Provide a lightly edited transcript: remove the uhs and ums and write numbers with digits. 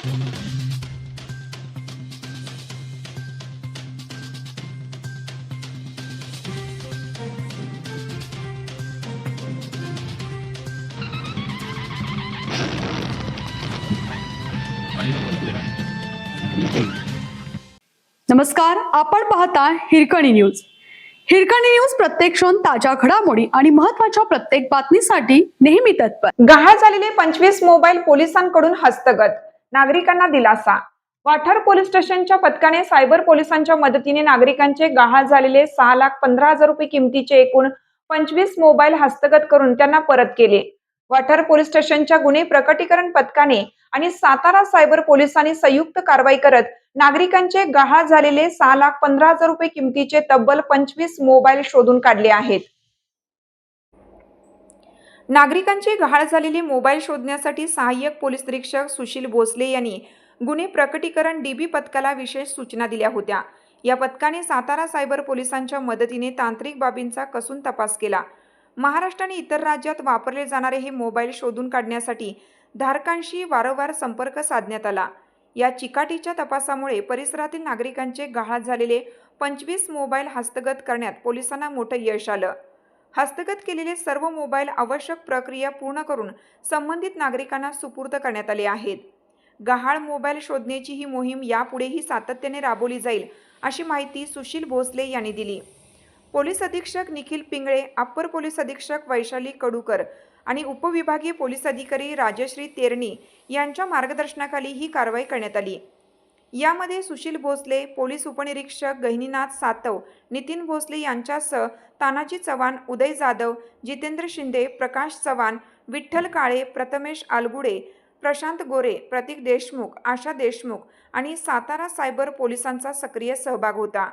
नमस्कार, आपण पाहता हिरकणी न्यूज. हिरकणी न्यूज प्रत्येक क्षण ताज्या घडामोडी आणि महत्त्वाच्या प्रत्येक बातमीसाठी नेहमी तत्पर. गहाळ झालेले 25 मोबाईल पोलिसांकडून हस्तगत, नागरिकांना दिलासा. वाठार पोलीस स्टेशनच्या पथकाने सायबर पोलिसांच्या मदतीने नागरिकांचे गहाळ झालेले 6,15,000 रुपये किमतीचे एकूण 25 मोबाईल हस्तगत करून त्यांना परत केले. वाठार पोलीस स्टेशनच्या गुन्हे प्रकटीकरण पथकाने आणि सातारा सायबर पोलिसांनी संयुक्त कारवाई करत नागरिकांचे गहाळ झालेले 6,15,000 रुपये किमतीचे तब्बल 25 मोबाईल शोधून काढले आहेत. नागरिकांचे गहाळ झालेले मोबाईल शोधण्यासाठी सहाय्यक पोलीस निरीक्षक सुशील भोसले यांनी गुन्हे प्रकटीकरण डीबी पथकाला विशेष सूचना दिल्या होत्या. या पथकाने सातारा सायबर पोलिसांच्या मदतीने तांत्रिक बाबींचा कसून तपास केला. महाराष्ट्र आणि इतर राज्यात वापरले जाणारे हे मोबाईल शोधून काढण्यासाठी धारकांशी वारंवार संपर्क साधण्यात आला. या चिकाटीच्या तपासामुळे परिसरातील नागरिकांचे गहाळ झालेले 25 मोबाईल हस्तगत करण्यात पोलिसांना मोठं यश आलं. हस्तगत केलेले सर्व मोबाईल आवश्यक प्रक्रिया पूर्ण करून संबंधित नागरिकांना सुपूर्द करण्यात आले आहेत. गहाळ मोबाईल शोधण्याची ही मोहीम यापुढेही सातत्याने राबवली जाईल, अशी माहिती सुशील भोसले यांनी दिली. पोलीस अधीक्षक निखिल पिंगळे, अप्पर पोलीस अधीक्षक वैशाली कडूकर आणि उपविभागीय पोलीस अधिकारी राजश्री तेरणी यांच्या मार्गदर्शनाखाली ही कारवाई करण्यात आली. यामध्ये सुशील भोसले, पोलीस उपनिरीक्षक गहिनीनाथ सातव, नितीन भोसले यांच्यासह तानाजी चव्हाण, उदय जाधव, जितेंद्र शिंदे, प्रकाश चव्हाण, विठ्ठल काळे, प्रथमेश आलगुडे, प्रशांत गोरे, प्रतीक देशमुख, आशा देशमुख आणि सातारा सायबर पोलिसांचा सक्रिय सहभाग होता.